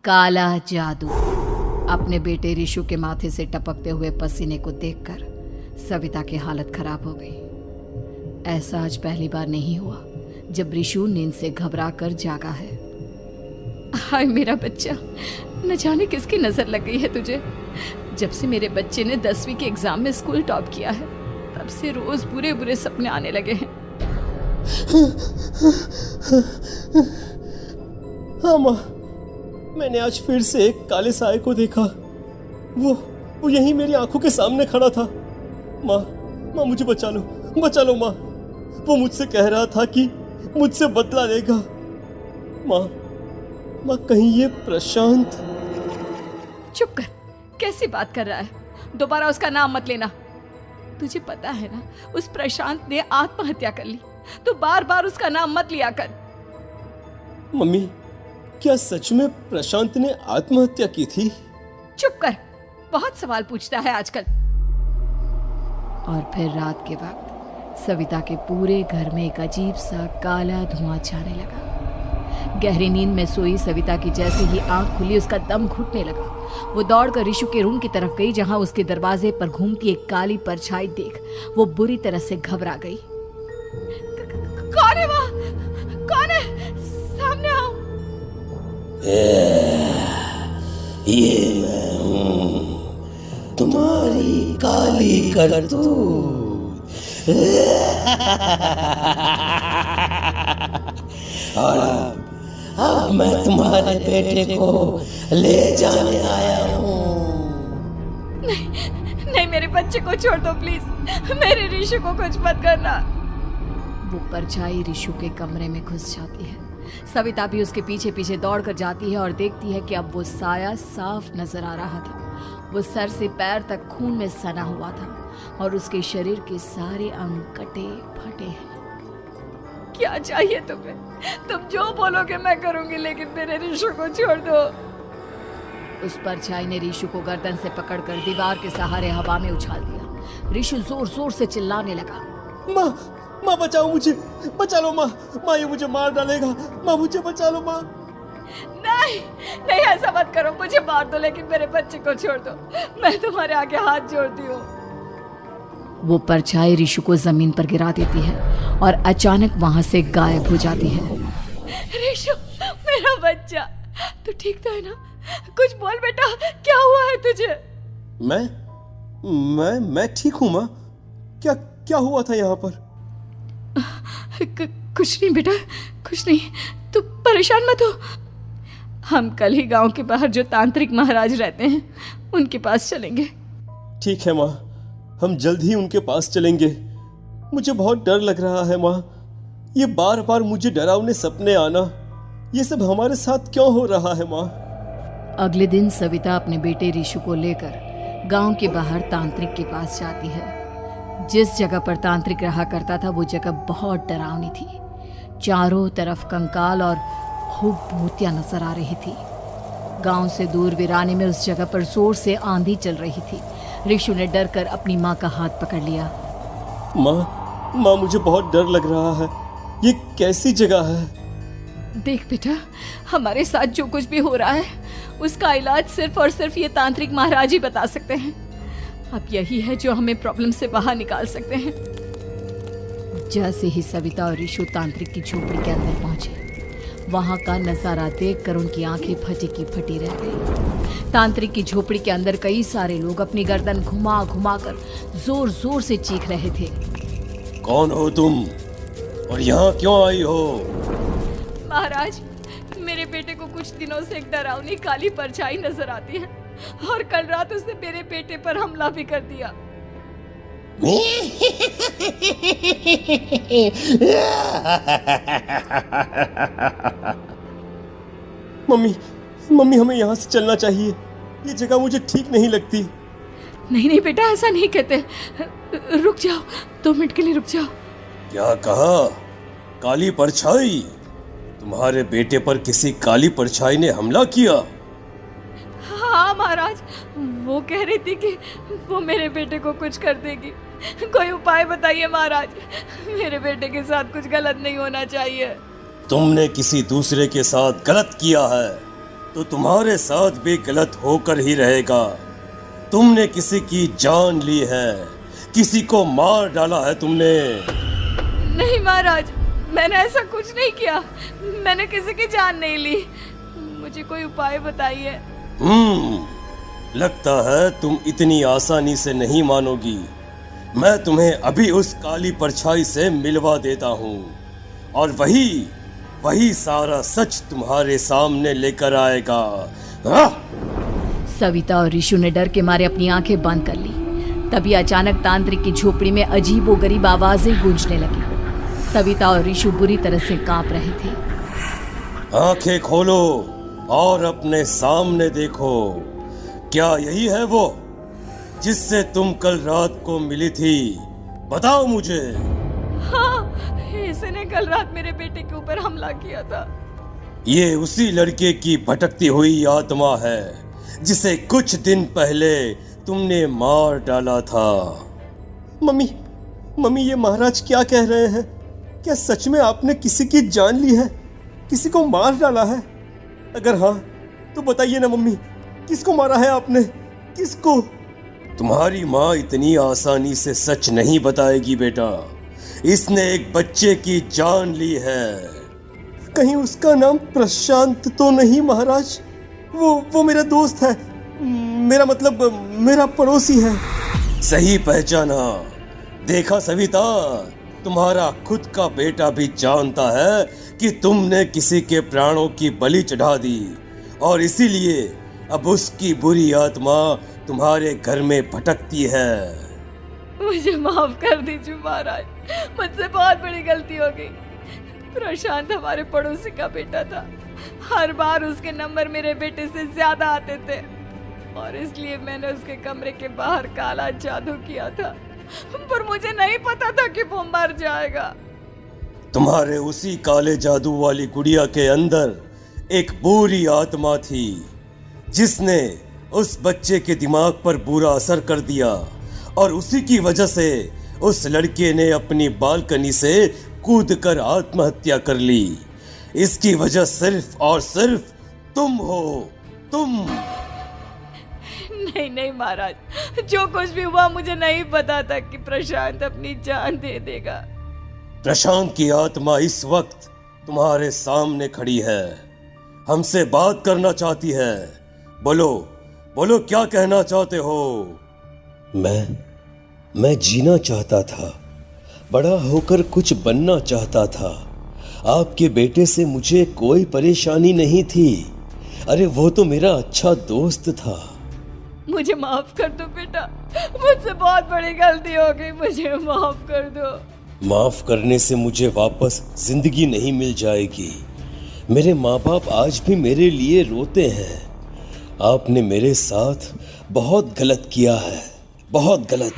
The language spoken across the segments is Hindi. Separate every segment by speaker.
Speaker 1: काला जादू। अपने बेटे रिशु के माथे से टपकते हुए पसीने को देखकर सविता की हालत खराब हो गई। ऐसा आज पहली बार नहीं हुआ जब रिशु नींद से घबरा कर जागा है। हाय मेरा बच्चा, न जाने किसकी नजर लग गई है तुझे। जब से मेरे बच्चे ने 10वीं के एग्जाम में स्कूल टॉप किया है तब से रोज बुरे बुरे सपने आने लगे हैं।
Speaker 2: हाँ माँ, मैंने आज फिर से एक काले साए को देखा। वो यहीं मेरी आंखों के सामने खड़ा था। माँ मुझे बचा लो माँ। वो मुझसे कह रहा था कि मुझसे बदला लेगा। माँ कहीं ये प्रशांत।
Speaker 1: चुप कर, कैसी बात कर रहा है? दोबारा उसका नाम मत लेना। तुझे पता है ना, उस प्रशांत ने आत्महत्या कर ली, तो बार बार उसका नाम मत लिया कर।
Speaker 2: मम्मी, क्या सच में प्रशांत ने आत्महत्या की थी?
Speaker 1: चुप कर, बहुत सवाल पूछता है आजकल। और फिर रात के वक्त सविता के पूरे घर में एक अजीब सा काला धुआं छाने लगा। गहरी नींद में सोई सविता की जैसे ही आंख खुली उसका दम घुटने लगा। वो दौड़कर रिशु के रूम की तरफ गई जहां उसके दरवाजे पर घूमती एक काली परछाई देख वो बुरी तरह से घबरा गई। कौन है वहाँ? कौन है? सामने आओ।
Speaker 3: ये मैं हूँ, तुम्हारी काली करतूत। और अब मैं तुम्हारे बेटे को ले जाने आया हूँ।
Speaker 1: नहीं, मेरे बच्चे को छोड़ दो प्लीज। मेरे रिशु को कुछ मत करना। वो परछाई रिशु के कमरे में घुस जाती है। सविता भी उसके पीछे पीछे दौड़कर जाती है और देखती है कि अब वो साया साफ नजर आ रहा था। वो सर से पैर तक खून में सना हुआ था और उसके शरीर के सारे अंग कटे फटे हैं। क्या चाहिए तुम्हें? तुम जो बोलोगे मैं करूंगी, लेकिन मेरे रिशु को छोड़ दो। उस परछाई ने रिशु को गर्दन से पकड़कर दीवार के सहारे हवा में उछाल दिया। रिशु जोर जोर से चिल्लाने लगा।
Speaker 2: माँ बचाओ मुझे, बचा लो माँ, ये मुझे मार डालेगा। माँ मुझे बचा लो माँ।
Speaker 1: नहीं ऐसा मत करो, मुझे मार दो लेकिन मेरे बच्चे को छोड़ दो। मैं तुम्हारे आगे हाथ जोड़ती हूँ। वो परछाई रिशु को जमीन पर गिरा देती है और अचानक वहां से गायब हो जाती है। रिशु, मेरा बच्चा, तू ठीक तो है ना? कुछ बोल बेटा, क्या हुआ है तुझे?
Speaker 2: मैं ठीक हूँ माँ। क्या हुआ था यहाँ पर?
Speaker 1: कुछ नहीं बेटा, कुछ नहीं। तू परेशान मत हो। हम कल ही गांव के बाहर जो तांत्रिक महाराज रहते हैं उनके पास चलेंगे।
Speaker 2: ठीक है माँ, हम जल्द ही उनके पास चलेंगे। मुझे बहुत डर लग रहा है माँ। ये बार बार मुझे डरावने सपने आना, ये सब हमारे साथ क्यों हो रहा है माँ?
Speaker 1: अगले दिन सविता अपने बेटे रिशु को लेकर गांव के बाहर तांत्रिक के पास जाती है। जिस जगह पर तांत्रिक रहा करता था वो जगह बहुत डरावनी थी। चारों तरफ कंकाल और खूब भूतियां नजर आ रही थी। गांव से दूर वीराने में उस जगह पर जोर से आंधी चल रही थी। रिशु ने डर कर अपनी माँ का हाथ पकड़ लिया।
Speaker 2: माँ मुझे बहुत डर लग रहा है। ये कैसी जगह है?
Speaker 1: देख बेटा, हमारे साथ जो कुछ भी हो रहा है उसका इलाज सिर्फ और सिर्फ ये तांत्रिक महाराज ही बता सकते हैं। अब यही है जो हमें प्रॉब्लम से बाहर निकाल सकते हैं। जैसे ही सविता और रिशु तांत्रिक की झोपड़ी के अंदर पहुंचे, वहां का नजारा देखकर उनकी आंखें फटी की फटी रह गई। तांत्रिक की झोपड़ी के अंदर कई सारे लोग अपनी गर्दन घुमा घुमा कर जोर जोर से चीख रहे थे।
Speaker 2: कौन हो तुम और यहाँ क्यों आई हो?
Speaker 1: महाराज, मेरे बेटे को कुछ दिनों से एक डरावनी काली परछाई नजर आती है और कल रात उसने मेरे बेटे पर हमला भी कर दिया।
Speaker 2: मम्मी हमें यहाँ से चलना चाहिए। ये जगह मुझे ठीक नहीं लगती।
Speaker 1: नहीं बेटा, ऐसा नहीं कहते। रुक जाओ, 2 मिनट के लिए रुक जाओ।
Speaker 2: क्या कहा? काली परछाई? तुम्हारे बेटे पर किसी काली परछाई ने हमला किया?
Speaker 1: हाँ महाराज, वो कह रही थी कि वो मेरे बेटे को कुछ कर देगी। कोई उपाय बताइए महाराज, मेरे बेटे के साथ कुछ गलत नहीं होना चाहिए।
Speaker 2: तुमने किसी दूसरे के साथ गलत किया है। तो तुम्हारे साथ भी गलत होकर ही रहेगा। तुमने किसी की जान ली है, किसी को मार डाला है तुमने।
Speaker 1: नहीं महाराज, मैंने ऐसा कुछ नहीं किया। मैंने किसी की जान नहीं ली। मुझे कोई उपाय बताइए।
Speaker 2: लगता है तुम इतनी आसानी से नहीं मानोगी। मैं तुम्हें अभी उस काली परछाई से मिलवा देता हूँ और वही सारा सच तुम्हारे सामने लेकर आएगा। हाँ?
Speaker 1: सविता और ऋषु ने डर के मारे अपनी आंखें बंद कर ली। तभी अचानक तांत्रिक की झोपड़ी में अजीबोगरीब आवाजें गूंजने लगी। सविता और ऋषु बुरी तरह से कांप रहे थे।
Speaker 2: आंखें खोलो और अपने सामने देखो। क्या यही है वो जिससे तुम कल रात को मिली थी? बताओ मुझे।
Speaker 1: हाँ, इसने कल रात मेरे बेटे के ऊपर हमला किया था।
Speaker 2: ये उसी लड़के की भटकती हुई आत्मा है जिसे कुछ दिन पहले तुमने मार डाला था। मम्मी ये महाराज क्या कह रहे हैं? क्या सच में आपने किसी की जान ली है, किसी को मार डाला है? अगर हाँ तो बताइए ना मम्मी, किसको मारा है आपने? किसको? तुम्हारी माँ इतनी आसानी से सच नहीं बताएगी बेटा। इसने एक बच्चे की जान ली है। कहीं उसका नाम प्रशांत तो नहीं महाराज? वो मेरा दोस्त है, मेरा मतलब मेरा पड़ोसी है। सही पहचाना। देखा सविता, तुम्हारा खुद का बेटा भी जानता है कि तुमने किसी के प्राणों की बलि चढ़ा दी और इसीलिए अब उसकी बुरी आत्मा तुम्हारे घर में भटकती है।
Speaker 1: मुझे माफ कर दीजिए महाराज, मुझसे बहुत बड़ी गलती हो गई। प्रशांत हमारे पड़ोसी का बेटा था। हर बार उसके नंबर मेरे बेटे से ज्यादा आते थे और इसलिए मैंने उसके कमरे के बाहर काला जादू किया था, पर मुझे नहीं पता था कि वो मर जाएगा।
Speaker 2: तुम्हारे उसी काले जादू वाली गुड़िया के अंदर एक बुरी आत्मा थी जिसने उस बच्चे के दिमाग पर बुरा असर कर दिया और उसी की वजह से उस लड़के ने अपनी बालकनी से कूदकर आत्महत्या कर ली। इसकी वजह सिर्फ और सिर्फ तुम हो, तुम।
Speaker 1: नहीं महाराज, जो कुछ भी हुआ मुझे नहीं पता था कि प्रशांत अपनी जान दे देगा।
Speaker 2: प्रशांत की आत्मा इस वक्त तुम्हारे सामने खड़ी है, हमसे बात करना चाहती है। बोलो क्या कहना चाहते हो? मैं जीना चाहता था, बड़ा होकर कुछ बनना चाहता था। आपके बेटे से मुझे कोई परेशानी नहीं थी। अरे वो तो मेरा अच्छा दोस्त था।
Speaker 1: मुझे माफ कर दो बेटा, मुझसे बहुत बड़ी गलती हो गई, मुझे माफ कर दो।
Speaker 2: माफ करने से मुझे वापस जिंदगी नहीं मिल जाएगी। मेरे माँ बाप आज भी मेरे लिए रोते हैं। आपने मेरे साथ बहुत गलत किया है, बहुत गलत।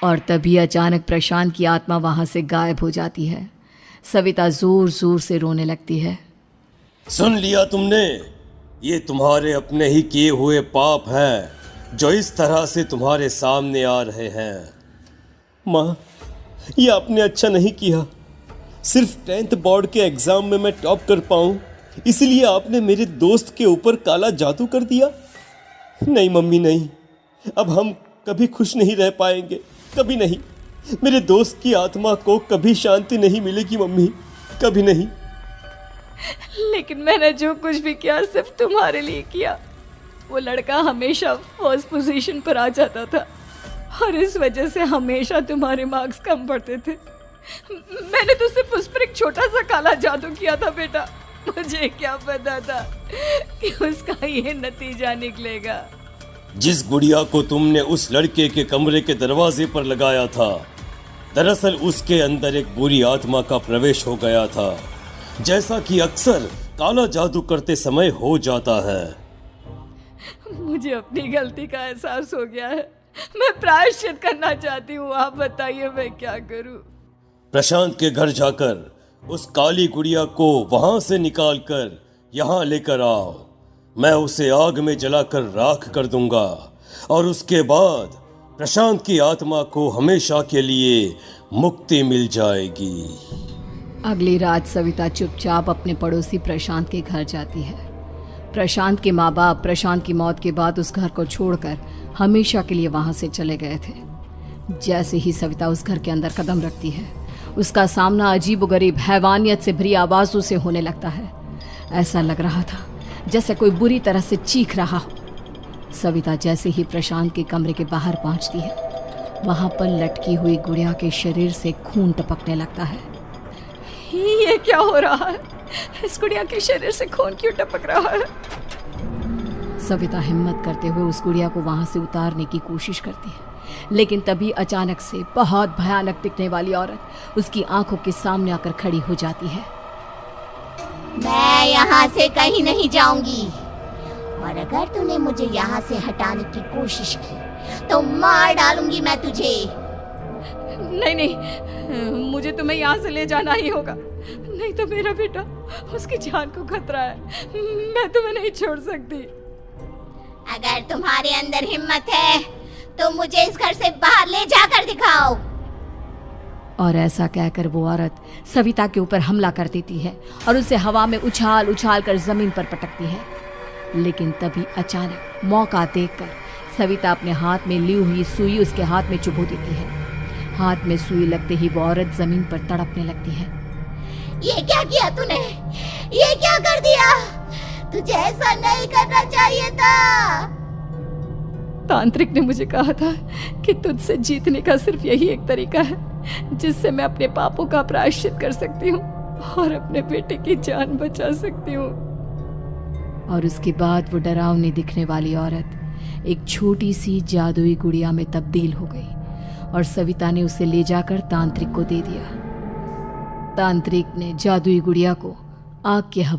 Speaker 1: और तभी अचानक प्रशांत की आत्मा वहां से गायब हो जाती है। सविता जोर जोर से रोने लगती है।
Speaker 2: सुन लिया तुमने? ये तुम्हारे अपने ही किए हुए पाप हैं जो इस तरह से तुम्हारे सामने आ रहे हैं। माँ, ये आपने अच्छा नहीं किया। सिर्फ 10th बोर्ड के एग्जाम में मैं टॉप कर पाऊं, इसलिए आपने मेरे दोस्त के ऊपर काला जादू कर दिया। नहीं मम्मी, नहीं, अब हम कभी खुश नहीं रह पाएंगे, कभी नहीं। मेरे दोस्त की आत्मा को कभी शांति नहीं मिलेगी मम्मी, कभी नहीं।
Speaker 1: लेकिन मैंने जो कुछ भी किया सिर्फ तुम्हारे लिए किया। वो लड़का हमेशा फर्स्ट पोजीशन पर आ जाता था और इस वजह से हमेशा तुम्हारे मार्क्स कम पड़ते थे। मैंने तो सिर्फ उस पर एक छोटा सा काला जादू किया था बेटा। मुझे क्या पता था कि उसका ये नतीजा निकलेगा।
Speaker 2: जिस गुड़िया को तुमने उस लड़के के कमरे के दरवाजे पर लगाया था, दरअसल उसके अंदर एक बुरी आत्मा का प्रवेश हो गया था, जैसा कि अक्सर काला जादू करते समय हो जाता है।
Speaker 1: मुझे अपनी गलती का एहसास हो गया है। मैं प्रायश्चित करना चाहती हूँ। आप बताइए मैं क्या करूँ?
Speaker 2: प्रशांत के घर जाकर उस काली गुड़िया को वहां से निकालकर यहाँ लेकर आओ। मैं उसे आग में जलाकर राख कर दूंगा और उसके बाद प्रशांत की आत्मा को हमेशा के लिए मुक्ति मिल जाएगी।
Speaker 1: अगली रात सविता चुपचाप अपने पड़ोसी प्रशांत के घर जाती है। प्रशांत के माँ बाप प्रशांत की मौत के बाद उस घर को छोड़कर हमेशा के लिए वहां से चले गए थे। जैसे ही सविता उस घर के अंदर कदम रखती है, उसका सामना अजीबोगरीब हैवानियत से भरी आवाजों से होने लगता है। ऐसा लग रहा था जैसे कोई बुरी तरह से चीख रहा हो। सविता जैसे ही प्रशांत के कमरे के बाहर पहुंचती है, वहां पर लटकी हुई गुड़िया के शरीर से खून टपकने लगता है। ये क्या हो रहा है? इस गुड़िया के शरीर से खून क्यों टपक रहा है? सविता हिम्मत करते हुए उस गुड़िया को वहां से उतारने की कोशिश करती है, लेकिन तभी अचानक से बहुत भयानक दिखने वाली औरत उसकी आंखों के सामने आकर खड़ी हो जाती है।
Speaker 4: मैं यहाँ से कहीं नहीं जाऊंगी, और अगर तूने मुझे यहाँ से हटाने की कोशिश की तो मार डालूंगी मैं तुझे।
Speaker 1: नहीं नहीं, मुझे तुम्हें यहाँ से ले जाना ही होगा, नहीं तो मेरा बेटा, उसकी जान को खतरा है। मैं तुम्हें नहीं छोड़ सकती।
Speaker 4: अगर तुम्हारे अंदर हिम्मत है तो मुझे इस घर से बाहर ले जाकर दिखाओ।
Speaker 1: और ऐसा कहकर वो औरत सविता के ऊपर हमला कर देती है और उसे हवा में उछाल उछाल कर जमीन पर पटकती है। लेकिन तभी अचानक मौका देखकर सविता अपने हाथ में ली हुई सुई उसके हाथ में चुभो देती है। हाथ में सुई लगते ही वो औरत जमीन पर तड़पने लगती है।
Speaker 4: ये क्या किया तूने? ये क्या कर दिया? तुझे ऐसा नहीं करना चाहिए था।
Speaker 1: तांत्रिक ने मुझे कहा था कि तुझसे जीतने का सिर्फ यही एक तरीका है जिससे मैं अपने पापों का प्रायश्चित कर सकती हूँ और अपने बेटे की जान बचा सकती हूँ। और उसके बाद वो डरावनी दिखने वाली औरत एक छोटी सी जादुई गुड़िया में तब्दील हो गई और सविता ने उसे ले जाकर तांत्रिक को दे दिया। तांत्रिक ने जादुई गुड़िया को आग के हवा